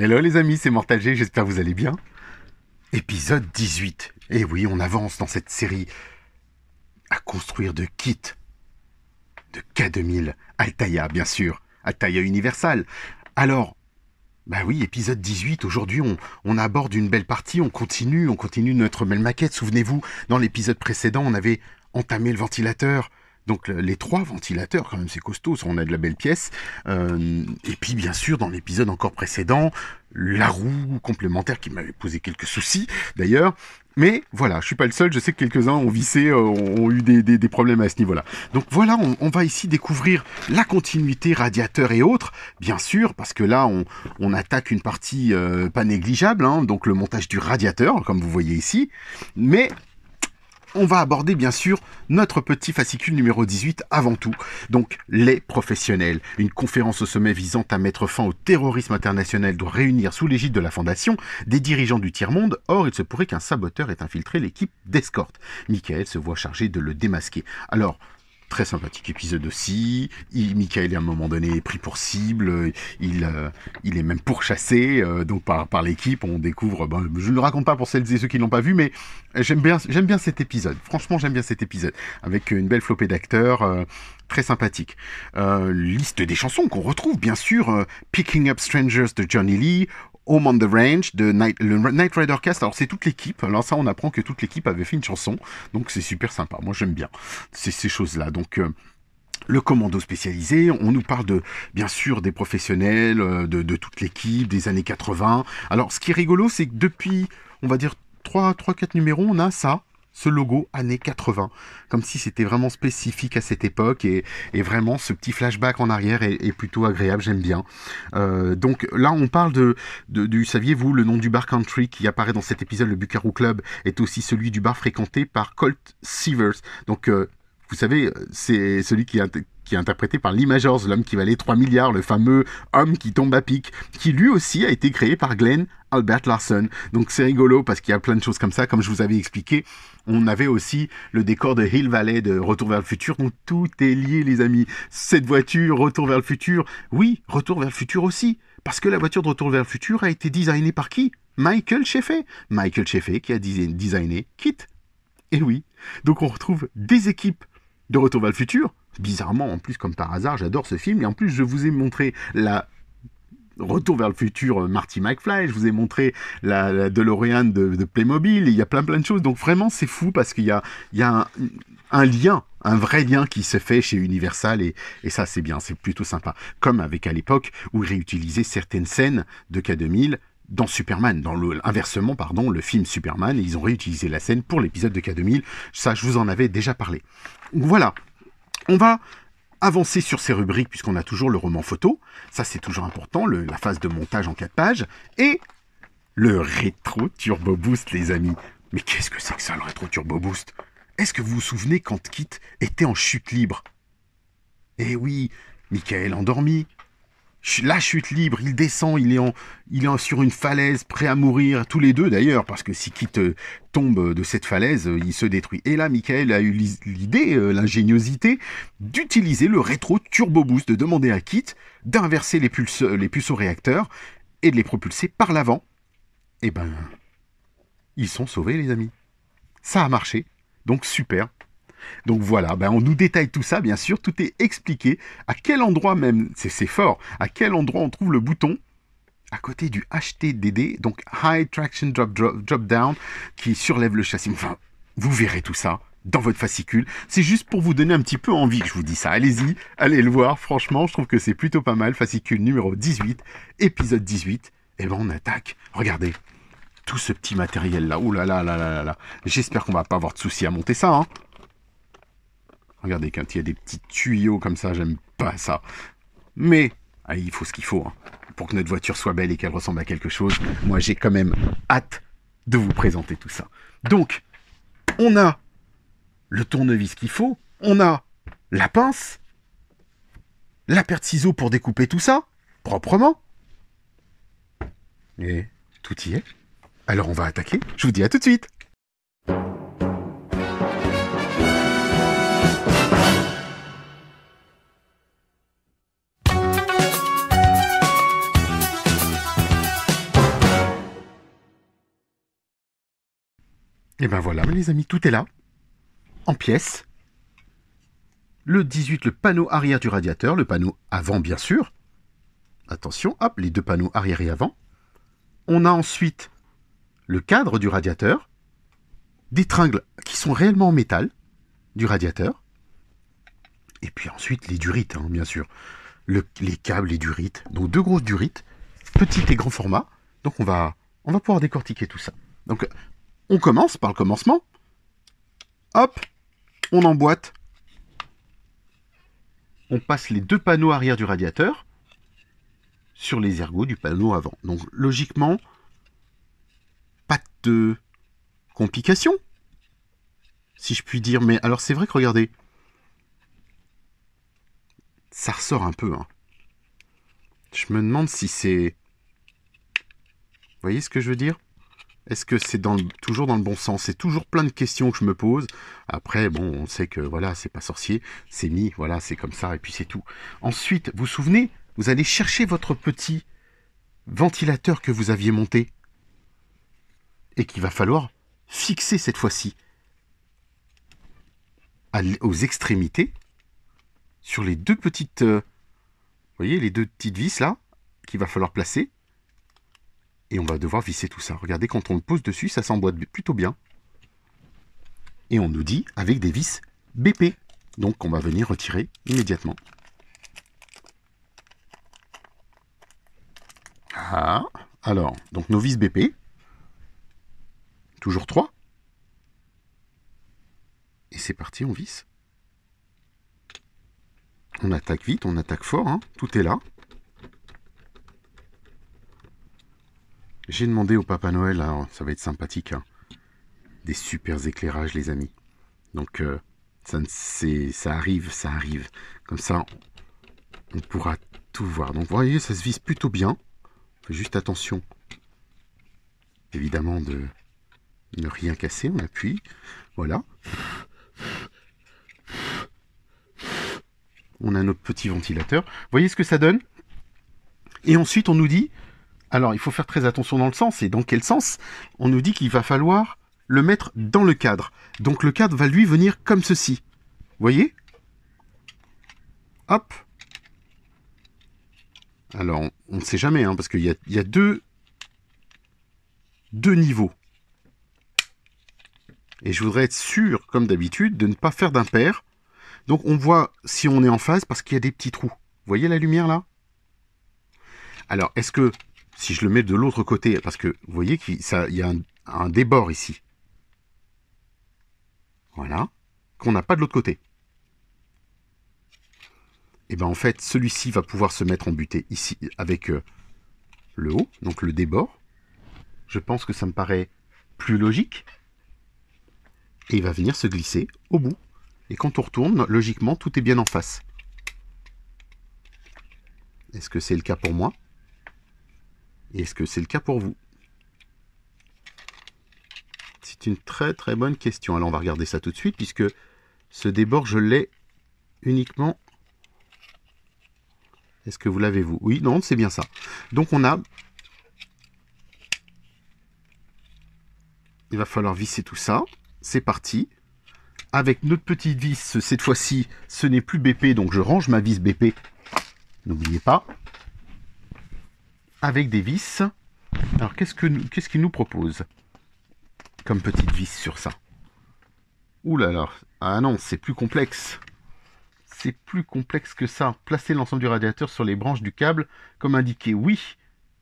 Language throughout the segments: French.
Hello les amis, c'est Mortal G, j'espère que vous allez bien. Épisode 18. Et oui, on avance dans cette série à construire de kits de K2000, Altaïa bien sûr, Altaïa Universal. Alors, bah oui, épisode 18, aujourd'hui on aborde une belle partie, on continue notre belle maquette. Souvenez-vous, dans l'épisode précédent, on avait entamé le ventilateur. Donc les 3 ventilateurs, quand même c'est costaud, on a de la belle pièce. Et puis bien sûr, dans l'épisode encore précédent, la roue complémentaire qui m'avait posé quelques soucis d'ailleurs. Mais voilà, je suis pas le seul, je sais que quelques-uns ont vissé, ont eu des problèmes à ce niveau-là. Donc voilà, on va ici découvrir la continuité radiateur et autres, bien sûr, parce que là on attaque une partie pas négligeable, hein, donc le montage du radiateur, comme vous voyez ici. Mais on va aborder bien sûr notre petit fascicule numéro 18 avant tout. Donc les professionnels. Une conférence au sommet visant à mettre fin au terrorisme international doit réunir sous l'égide de la Fondation des dirigeants du tiers-monde. Or, il se pourrait qu'un saboteur ait infiltré l'équipe d'escorte. Michael se voit chargé de le démasquer. Alors, très sympathique épisode aussi. Michael est à un moment donné pris pour cible. Il est même pourchassé donc par l'équipe. On découvre. Je ne le raconte pas pour celles et ceux qui l'ont pas vu, mais j'aime bien cet épisode. Franchement, j'aime bien cet épisode avec une belle flopée d'acteurs. Très sympathique. Liste des chansons qu'on retrouve bien sûr. Picking Up Strangers de Johnny Lee. Home on the Range de le Knight Rider Cast. Alors c'est toute l'équipe. Alors ça, on apprend que toute l'équipe avait fait une chanson. Donc c'est super sympa. Moi j'aime bien ces choses-là. Donc le commando spécialisé, on nous parle bien sûr des professionnels, de toute l'équipe, des années 80. Alors ce qui est rigolo, c'est que depuis, on va dire 3-4 numéros, on a ça. Ce logo années 80, comme si c'était vraiment spécifique à cette époque et vraiment ce petit flashback en arrière est plutôt agréable, j'aime bien. Donc là on parle du saviez-vous, le nom du bar country qui apparaît dans cet épisode, le Buckaroo Club, est aussi celui du bar fréquenté par Colt Seavers. Donc vous savez, c'est celui qui est interprété par Lee Majors, l'homme qui valait 3 milliards, le fameux homme qui tombe à pic, qui lui aussi a été créé par Glenn Albert Larson. Donc c'est rigolo parce qu'il y a plein de choses comme ça, comme je vous avais expliqué. On avait aussi le décor de Hill Valley de Retour vers le futur, donc tout est lié les amis. Cette voiture, Retour vers le futur, oui, Retour vers le futur aussi, parce que la voiture de Retour vers le futur a été designée par qui? Michael Chaffee. Michael Chaffee qui a designé KITT. Et oui, donc on retrouve des équipes de Retour vers le futur. Bizarrement, en plus, comme par hasard, j'adore ce film. Et en plus, je vous ai montré la Retour vers le futur Marty McFly. Je vous ai montré la DeLorean de Playmobil. Et il y a plein de choses. Donc vraiment, c'est fou parce qu'il y a un lien, un vrai lien qui se fait chez Universal. Et ça, c'est bien. C'est plutôt sympa. Comme avec à l'époque où ils réutilisaient certaines scènes de K2000 dans Superman, inversement, le film Superman, et ils ont réutilisé la scène pour l'épisode de K2000. Ça, je vous en avais déjà parlé. Voilà. On va avancer sur ces rubriques puisqu'on a toujours le roman photo. Ça, c'est toujours important. La phase de montage en 4 pages. Et le rétro turbo boost, les amis. Mais qu'est-ce que c'est que ça, le rétro turbo boost? Est-ce que vous vous souvenez quand KITT était en chute libre? Eh oui, Michael endormi. La chute libre, il descend, il est sur une falaise, prêt à mourir, tous les deux d'ailleurs, parce que si KITT tombe de cette falaise, il se détruit. Et là, Michael a eu l'idée, l'ingéniosité, d'utiliser le rétro turbo boost, de demander à KITT d'inverser les puceaux réacteurs et de les propulser par l'avant. Et ils sont sauvés les amis. Ça a marché, donc super. Donc voilà, on nous détaille tout ça, bien sûr, tout est expliqué. À quel endroit même, c'est fort, à quel endroit on trouve le bouton à côté du HTDD, donc High Traction Drop Down, qui surlève le châssis. Enfin, vous verrez tout ça dans votre fascicule. C'est juste pour vous donner un petit peu envie que je vous dis ça. Allez-y, allez le voir. Franchement, je trouve que c'est plutôt pas mal. Fascicule numéro 18, épisode 18. Et on attaque. Regardez, tout ce petit matériel-là. Ouh là là là là là. J'espère qu'on va pas avoir de soucis à monter ça, hein. Regardez, quand il y a des petits tuyaux comme ça, j'aime pas ça. Mais, il faut ce qu'il faut, hein, pour que notre voiture soit belle et qu'elle ressemble à quelque chose. Moi, j'ai quand même hâte de vous présenter tout ça. Donc, on a le tournevis qu'il faut, on a la pince, la paire de ciseaux pour découper tout ça, proprement. Et tout y est. Alors, on va attaquer. Je vous dis à tout de suite. Et ben voilà, les amis, tout est là, en pièces. Le 18, le panneau arrière du radiateur, le panneau avant, bien sûr. Attention, hop, les deux panneaux arrière et avant. On a ensuite le cadre du radiateur, des tringles qui sont réellement en métal du radiateur. Et puis ensuite, les durites, hein, bien sûr. Les câbles, les durites. Donc, deux grosses durites, petit et grand format. Donc, on va pouvoir décortiquer tout ça. Donc, on commence par le commencement. Hop, on emboîte. On passe les deux panneaux arrière du radiateur sur les ergots du panneau avant. Donc, logiquement, pas de complications, si je puis dire. Mais alors, c'est vrai que, regardez, ça ressort un peu. Hein. Je me demande si c'est... Vous voyez ce que je veux dire? Est-ce que c'est toujours dans le bon sens? C'est toujours plein de questions que je me pose. Après, bon, on sait que voilà, c'est pas sorcier, c'est mis, voilà, c'est comme ça, et puis c'est tout. Ensuite, vous vous souvenez, vous allez chercher votre petit ventilateur que vous aviez monté et qu'il va falloir fixer cette fois-ci aux extrémités sur les deux petites... vous voyez, les deux petites vis là qu'il va falloir placer. Et on va devoir visser tout ça. Regardez, quand on le pose dessus, ça s'emboîte plutôt bien. Et on nous dit avec des vis BP. Donc on va venir retirer immédiatement. Ah, alors, donc nos vis BP. Toujours 3. Et c'est parti, on visse. On attaque vite, on attaque fort, hein. Tout est là. J'ai demandé au Papa Noël, alors ça va être sympathique, hein, des super éclairages, les amis. Donc, ça arrive. Comme ça, on pourra tout voir. Donc, vous voyez, ça se vise plutôt bien. Fait juste attention, évidemment, de ne rien casser. On appuie. Voilà. On a notre petit ventilateur. Vous voyez ce que ça donne? Et ensuite, on nous dit... Alors, il faut faire très attention dans le sens. Et dans quel sens? On nous dit qu'il va falloir le mettre dans le cadre. Donc, le cadre va lui venir comme ceci. Vous voyez? Hop. Alors, on ne sait jamais, hein, parce qu'il y a deux niveaux. Et je voudrais être sûr, comme d'habitude, de ne pas faire d'impair. Donc, on voit si on est en phase parce qu'il y a des petits trous. Vous voyez la lumière, là? Alors, est-ce que... Si je le mets de l'autre côté, parce que vous voyez qu'il y a un débord ici. Voilà. Qu'on n'a pas de l'autre côté. Et bien en fait, celui-ci va pouvoir se mettre en butée ici avec le haut, donc le débord. Je pense que ça me paraît plus logique. Et il va venir se glisser au bout. Et quand on retourne, logiquement, tout est bien en face. Est-ce que c'est le cas pour moi ? Et est-ce que c'est le cas pour vous? C'est une très très bonne question. Alors on va regarder ça tout de suite, puisque ce débord, je l'ai uniquement... Est-ce que vous l'avez, vous? Oui, non, c'est bien ça. Donc on a... Il va falloir visser tout ça. C'est parti. Avec notre petite vis, cette fois-ci, ce n'est plus BP, donc je range ma vis BP. N'oubliez pas. Avec des vis. Alors, qu'est-ce qu'il nous propose comme petite vis sur ça? Ouh là là. Ah non, c'est plus complexe. C'est plus complexe que ça. Placer l'ensemble du radiateur sur les branches du câble, comme indiqué. Oui,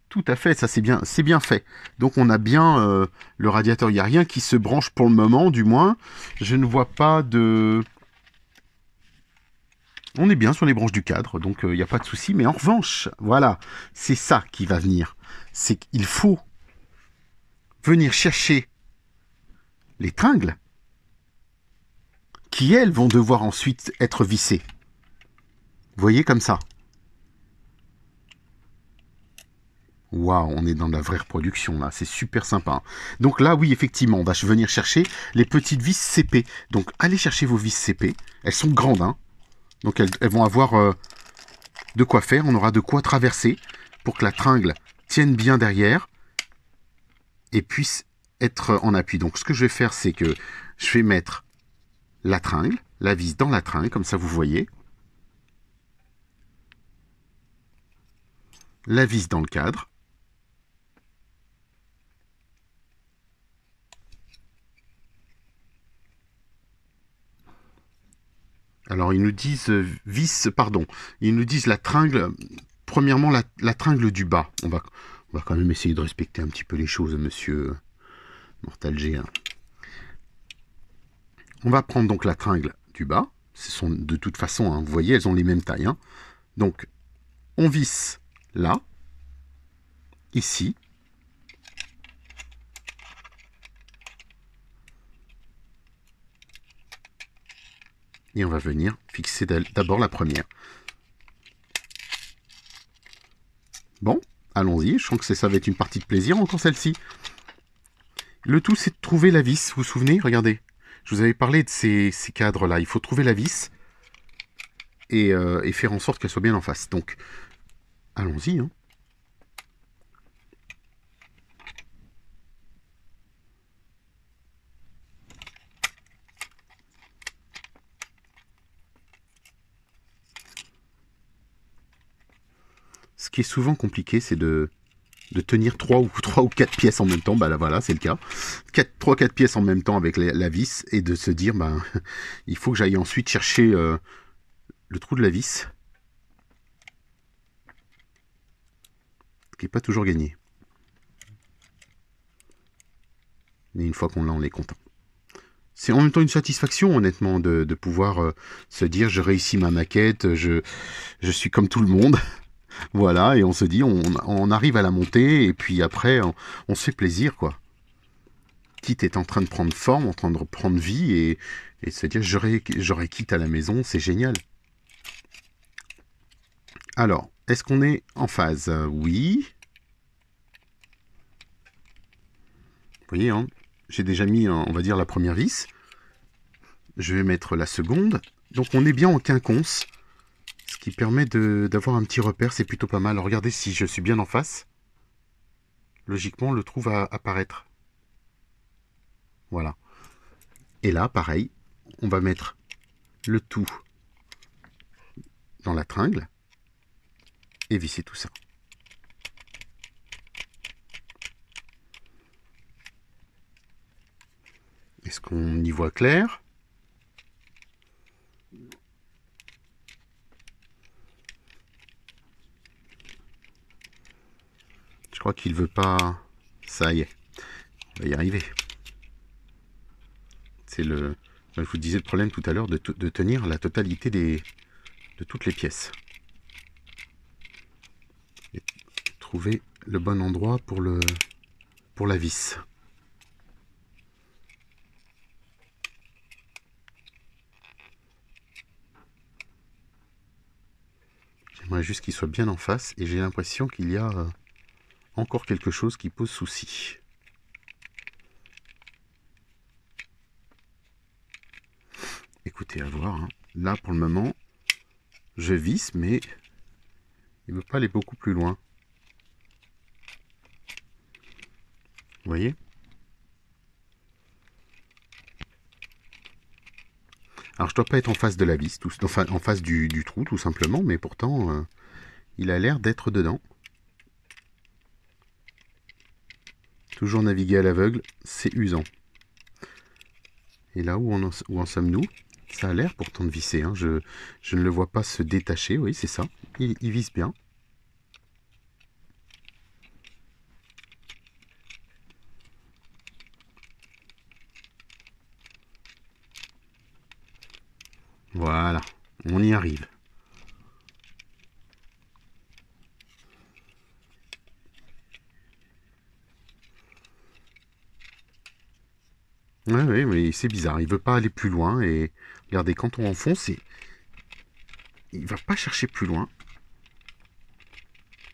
tout à fait, ça c'est bien fait. Donc on a bien le radiateur. Il n'y a rien qui se branche pour le moment, du moins. Je ne vois pas de... On est bien sur les branches du cadre, donc il n'y a pas de souci. Mais en revanche, voilà, c'est ça qui va venir. C'est qu'il faut venir chercher les tringles qui, elles, vont devoir ensuite être vissées. Vous voyez, comme ça. Waouh, on est dans la vraie reproduction, là. C'est super sympa. Hein. Donc là, oui, effectivement, on va venir chercher les petites vis CP. Donc, allez chercher vos vis CP. Elles sont grandes, hein. Donc, elles vont avoir de quoi faire. On aura de quoi traverser pour que la tringle tienne bien derrière et puisse être en appui. Donc ce que je vais faire, c'est que je vais mettre la tringle, la vis dans la tringle, comme ça vous voyez. La vis dans le cadre. Alors ils nous disent ils nous disent la tringle, premièrement la tringle du bas. On va quand même essayer de respecter un petit peu les choses, monsieur Mortal G. On va prendre donc la tringle du bas. Ce sont de toute façon, hein, vous voyez, elles ont les mêmes tailles. Hein. Donc on visse là, ici. Et on va venir fixer d'abord la première. Bon, allons-y. Je sens que ça va être une partie de plaisir, encore celle-ci. Le tout, c'est de trouver la vis. Vous vous souvenez? Regardez. Je vous avais parlé de ces cadres-là. Il faut trouver la vis et faire en sorte qu'elle soit bien en face. Donc, allons-y. Hein. Ce qui est souvent compliqué, c'est de tenir 3 ou 4 pièces en même temps. Bah là, voilà, c'est le cas. 3-4 pièces en même temps avec la vis et de se dire, ben, il faut que j'aille ensuite chercher le trou de la vis. Ce qui n'est pas toujours gagné. Mais une fois qu'on l'a, on est content. C'est en même temps une satisfaction, honnêtement, de pouvoir se dire, je réussis ma maquette, je suis comme tout le monde. Voilà, et on se dit, on arrive à la monter, et puis après, on se fait plaisir, quoi. Kit est en train de prendre forme, en train de reprendre vie, et se dire, j'aurai Kit à la maison, c'est génial. Alors, est-ce qu'on est en phase? Oui. Vous voyez, hein, j'ai déjà mis, on va dire, la première vis. Je vais mettre la seconde. Donc on est bien en quinconce. Ce qui permet d'avoir un petit repère, c'est plutôt pas mal. Alors, regardez si je suis bien en face. Logiquement, le trou va apparaître. Voilà. Et là, pareil, on va mettre le tout dans la tringle et visser tout ça. Est-ce qu'on y voit clair? Je crois qu'il veut pas... Ça y est, on va y arriver. C'est le... Je vous disais le problème tout à l'heure de tenir la totalité de toutes les pièces. Et trouver le bon endroit pour la vis. J'aimerais juste qu'il soit bien en face et j'ai l'impression qu'il y a encore quelque chose qui pose souci. Écoutez, à voir. Hein. Là, pour le moment, je visse, mais il ne veut pas aller beaucoup plus loin. Vous voyez? Alors, je dois pas être en face de la vis, enfin en face du trou, tout simplement, mais pourtant, il a l'air d'être dedans. Toujours naviguer à l'aveugle, c'est usant. Et là, où en sommes-nous? Ça a l'air pourtant de visser. Hein. Je ne le vois pas se détacher, oui, c'est ça. Il visse bien. Voilà, on y arrive. Oui, mais c'est bizarre. Il veut pas aller plus loin. Et regardez, quand on enfonce, il va pas chercher plus loin.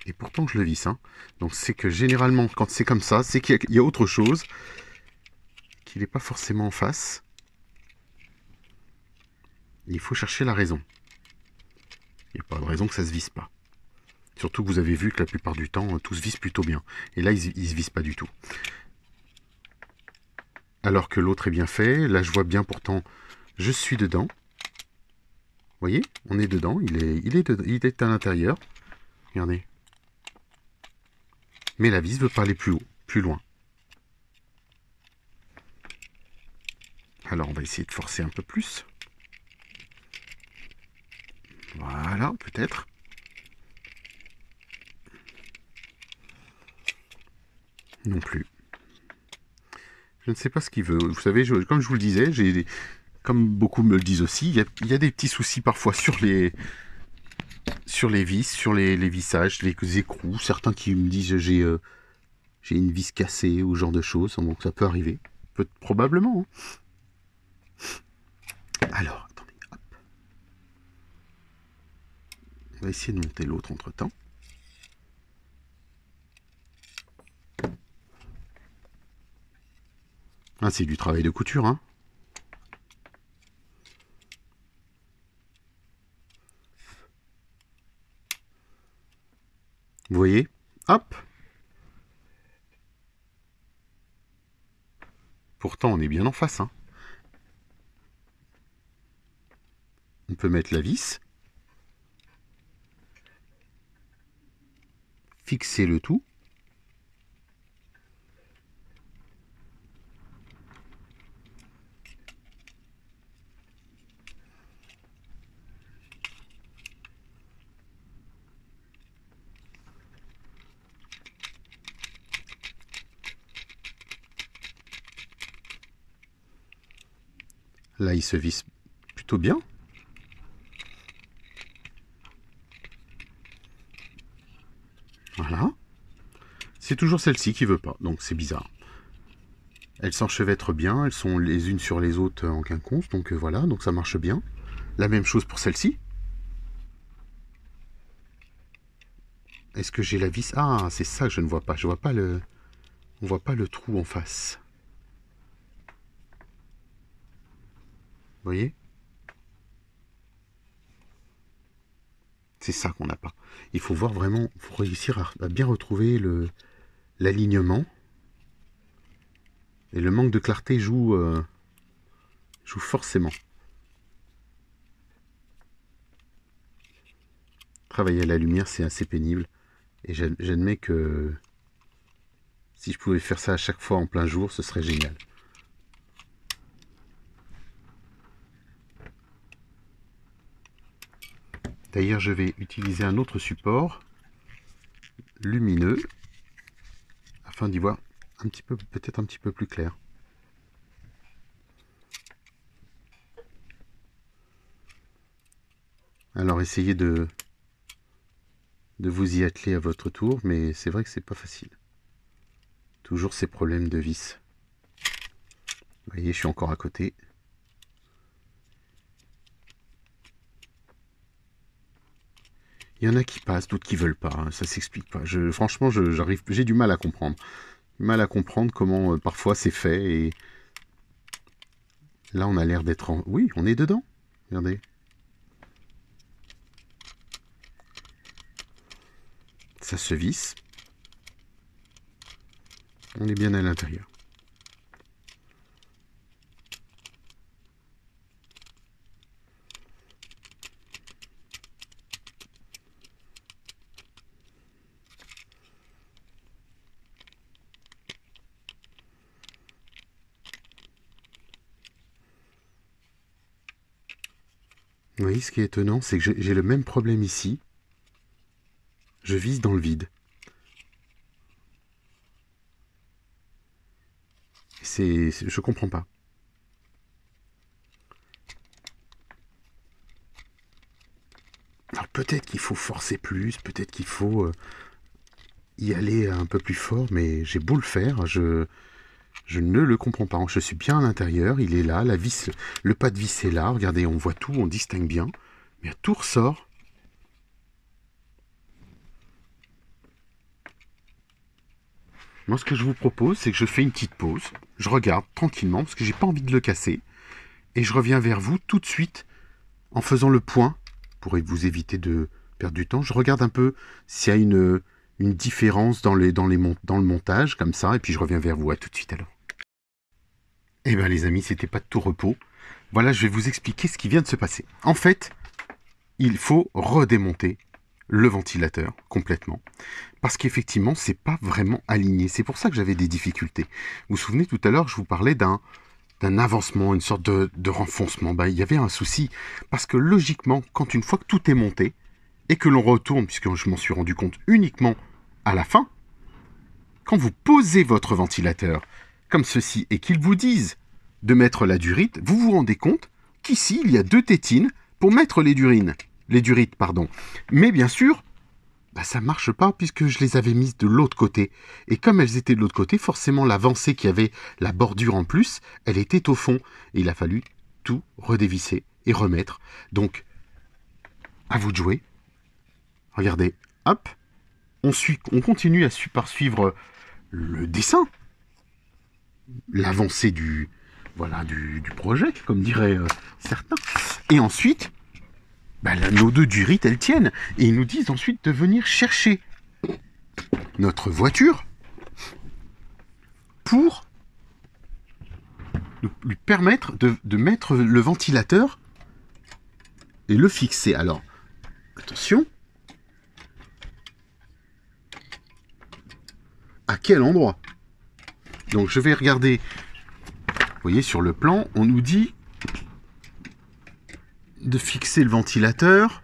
Et pourtant, je le visse. Hein. Donc, c'est que généralement, quand c'est comme ça, c'est qu'il y a autre chose, qu'il n'est pas forcément en face. Il faut chercher la raison. Il n'y a pas de raison que ça se visse pas. Surtout que vous avez vu que la plupart du temps, tout se visse plutôt bien. Et là, il se visse pas du tout. alors que l'autre est bien fait. Là, je vois bien pourtant, je suis dedans. Vous voyez, on est dedans, il est à l'intérieur. Regardez. Mais la vis veut pas aller plus haut, plus loin. Alors, on va essayer de forcer un peu plus. Voilà, peut-être. Non plus. Je ne sais pas ce qu'il veut. Vous savez, comme je vous le disais, comme beaucoup me le disent aussi, il y a des petits soucis parfois sur les vis, sur les vissages, les écrous. Certains qui me disent j'ai une vis cassée ou ce genre de choses. Donc ça peut arriver. Probablement. Hein. Alors, attendez. Hop. On va essayer de monter l'autre entre temps. Ah, c'est du travail de couture, hein. Vous voyez? Hop. Pourtant, on est bien en face, hein. On peut mettre la vis. Fixer le tout. Là, il se visse plutôt bien. Voilà. C'est toujours celle-ci qui veut pas, donc c'est bizarre. Elles s'enchevêtrent bien, elles sont les unes sur les autres en quinconce, donc voilà, donc ça marche bien. La même chose pour celle-ci. Est-ce que j'ai la vis? Ah, c'est ça que je ne vois pas. Je vois pas le... On voit pas le trou en face. Vous voyez? C'est ça qu'on n'a pas. Il faut voir vraiment, il faut réussir à bien retrouver l'alignement. Et le manque de clarté joue forcément. Travailler à la lumière, c'est assez pénible. Et j'admets que si je pouvais faire ça à chaque fois en plein jour, ce serait génial. D'ailleurs, je vais utiliser un autre support lumineux afin d'y voir un petit peu, peut-être un petit peu plus clair. Alors essayez de vous y atteler à votre tour, mais c'est vrai que c'est pas facile. Toujours ces problèmes de vis. Vous voyez, je suis encore à côté. Il y en a qui passent, d'autres qui veulent pas. Hein, ça s'explique pas. Franchement, j'ai du mal à comprendre. Du mal à comprendre comment parfois c'est fait. Et là, on a l'air d'être en... Oui, on est dedans. Regardez. Ça se visse. On est bien à l'intérieur. Vous voyez, ce qui est étonnant, c'est que j'ai le même problème ici. Je vise dans le vide. Je comprends pas. Alors peut-être qu'il faut forcer plus, peut-être qu'il faut y aller un peu plus fort, mais j'ai beau le faire, je ne le comprends pas. Je suis bien à l'intérieur, il est là, la vis, le pas de vis est là. Regardez, on voit tout, on distingue bien, mais tout ressort. Moi, ce que je vous propose, c'est que je fais une petite pause. Je regarde tranquillement, parce que j'ai pas envie de le casser. Et je reviens vers vous tout de suite, en faisant le point, pour vous éviter de perdre du temps. Je regarde un peu s'il y a une différence dans le montage, comme ça. Et puis je reviens vers vous. À tout de suite alors. Eh bien les amis, c'était pas de tout repos. Voilà, je vais vous expliquer ce qui vient de se passer. En fait, il faut redémonter le ventilateur complètement. Parce qu'effectivement, c'est pas vraiment aligné. C'est pour ça que j'avais des difficultés. Vous vous souvenez, tout à l'heure, je vous parlais d'un avancement, une sorte de renfoncement. Il y avait un souci. Parce que logiquement, quand une fois que tout est monté, et que l'on retourne, puisque je m'en suis rendu compte uniquement à la fin, quand vous posez votre ventilateur comme ceci et qu'ils vous disent de mettre la durite, vous vous rendez compte qu'ici, il y a 2 tétines pour mettre les durites, pardon. Mais bien sûr, ça ne marche pas puisque je les avais mises de l'autre côté. Et comme elles étaient de l'autre côté, forcément l'avancée qui avait la bordure en plus, elle était au fond. Et il a fallu tout redévisser et remettre. Donc, à vous de jouer. Regardez, hop, on continue par suivre le dessin, l'avancée du projet, comme diraient certains. Et ensuite, nos 2 durites, elles tiennent. Et ils nous disent ensuite de venir chercher notre voiture pour lui permettre de mettre le ventilateur et le fixer. Alors, attention. À quel endroit? Donc je vais regarder. Vous voyez, sur le plan, on nous dit de fixer le ventilateur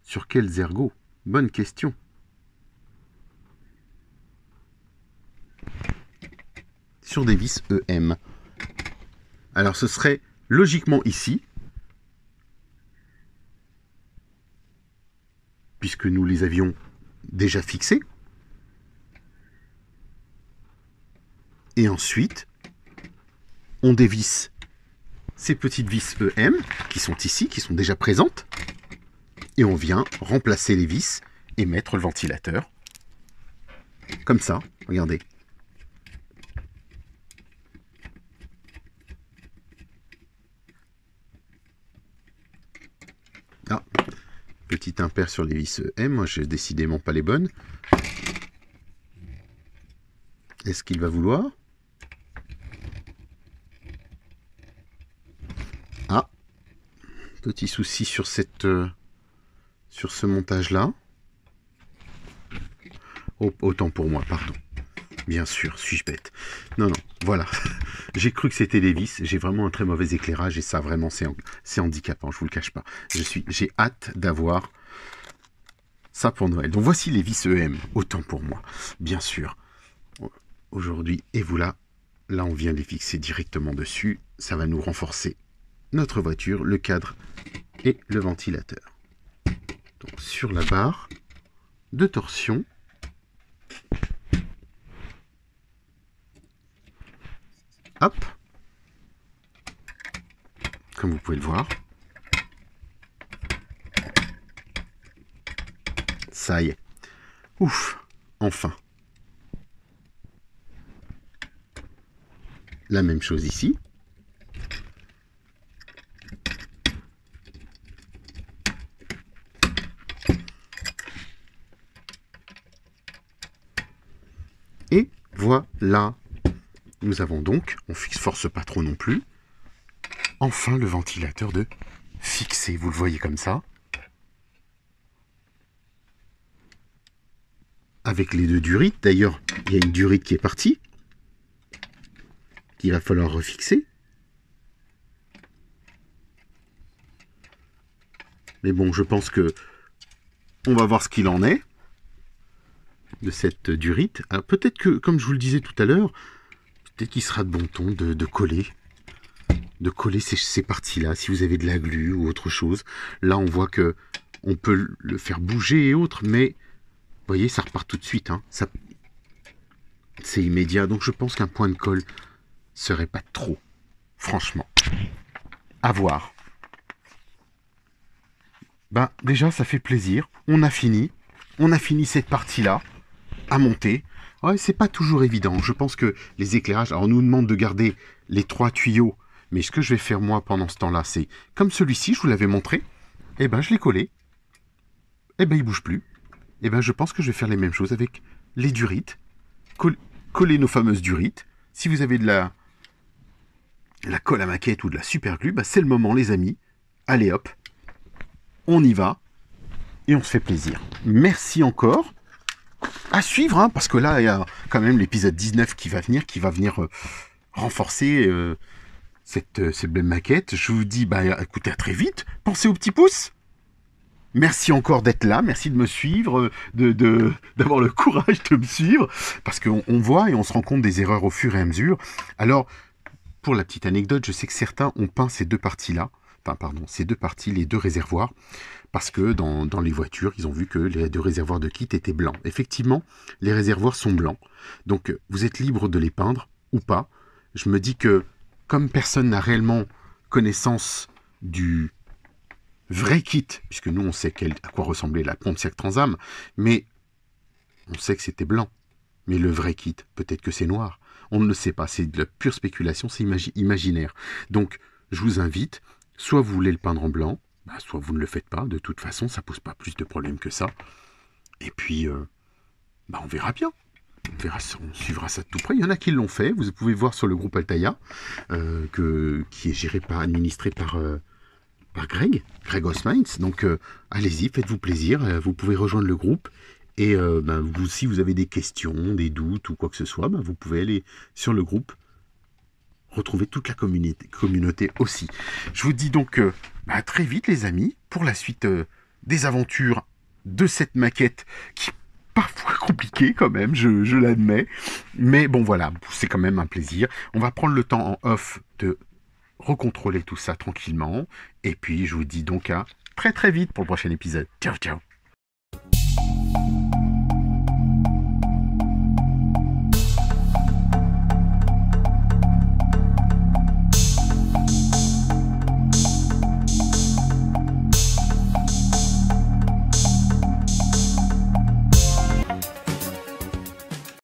sur quels ergots? Bonne question. Sur des vis EM. Alors ce serait logiquement ici, puisque nous les avions déjà fixés. Et ensuite, on dévisse ces petites vis EM qui sont ici, qui sont déjà présentes. Et on vient remplacer les vis et mettre le ventilateur. Comme ça, regardez. Ah, petit impair sur les vis EM, moi j'ai décidément pas les bonnes. Est-ce qu'il va vouloir? Ah, petit souci sur ce montage-là. Oh, autant pour moi, pardon. Bien sûr, suis-je bête? Non, voilà. J'ai cru que c'était les vis. J'ai vraiment un très mauvais éclairage et ça, vraiment, c'est handicapant, je vous le cache pas. J'ai hâte d'avoir ça pour Noël. Donc voici les vis EM, autant pour moi, bien sûr. Aujourd'hui, et vous là, on vient les fixer directement dessus. Ça va nous renforcer notre voiture, le cadre et le ventilateur. Donc sur la barre de torsion, hop, comme vous pouvez le voir, ça y est, ouf, enfin. La même chose ici. Et voilà. Nous avons donc, on ne force pas trop non plus, enfin le ventilateur de fixer. Vous le voyez comme ça. Avec les 2 durites. D'ailleurs, il y a une durite qui est partie. Qu'il va falloir refixer. Mais bon, je pense que on va voir ce qu'il en est de cette durite. Alors peut-être que, comme je vous le disais tout à l'heure, peut-être qu'il sera de bon ton de coller ces parties-là, si vous avez de la glu ou autre chose. Là, on voit que on peut le faire bouger et autres, mais vous voyez, ça repart tout de suite. Hein. C'est immédiat, donc je pense qu'un point de colle serait pas trop, franchement. À voir. Déjà, ça fait plaisir. On a fini cette partie-là à monter. Ouais, c'est pas toujours évident. Je pense que les éclairages... Alors, on nous demande de garder les 3 tuyaux. Mais ce que je vais faire, moi, pendant ce temps-là, c'est... Comme celui-ci, je vous l'avais montré. Je l'ai collé. Il bouge plus. Je pense que je vais faire les mêmes choses avec les durites. coller nos fameuses durites. Si vous avez de la colle à maquette ou de la super glue, bah c'est le moment les amis. Allez hop, on y va et on se fait plaisir. Merci encore. À suivre, hein, parce que là, il y a quand même l'épisode 19 qui va venir renforcer cette belle maquette. Je vous dis, bah écoutez, à très vite. Pensez au petit pouce. Merci encore d'être là, merci de me suivre, d'avoir le courage de me suivre, parce qu'on voit et on se rend compte des erreurs au fur et à mesure. Alors, pour la petite anecdote, je sais que certains ont peint ces deux parties-là, ces deux parties, les deux réservoirs, parce que dans les voitures, ils ont vu que les deux réservoirs de kit étaient blancs. Effectivement, les réservoirs sont blancs, donc vous êtes libre de les peindre ou pas. Je me dis que, comme personne n'a réellement connaissance du vrai kit, puisque nous on sait à quoi ressemblait la Pontiac Trans Am, mais on sait que c'était blanc. Mais le vrai kit, peut-être que c'est noir. On ne le sait pas, c'est de la pure spéculation, c'est imaginaire. Donc, je vous invite, soit vous voulez le peindre en blanc, soit vous ne le faites pas, de toute façon, ça pose pas plus de problèmes que ça. Et puis, on verra bien. On suivra ça de tout près. Il y en a qui l'ont fait, vous pouvez voir sur le groupe Altaïa, qui est administré par Greg Osmines. Donc allez-y, faites-vous plaisir, vous pouvez rejoindre le groupe et si vous avez des questions, des doutes ou quoi que ce soit, vous pouvez aller sur le groupe, retrouver toute la communauté aussi. Je vous dis donc à très vite les amis pour la suite des aventures de cette maquette qui est parfois compliquée quand même, je l'admets, mais bon voilà, c'est quand même un plaisir. On va prendre le temps en off de recontrôler tout ça tranquillement. Et puis, je vous dis donc à très très vite pour le prochain épisode. Ciao, ciao.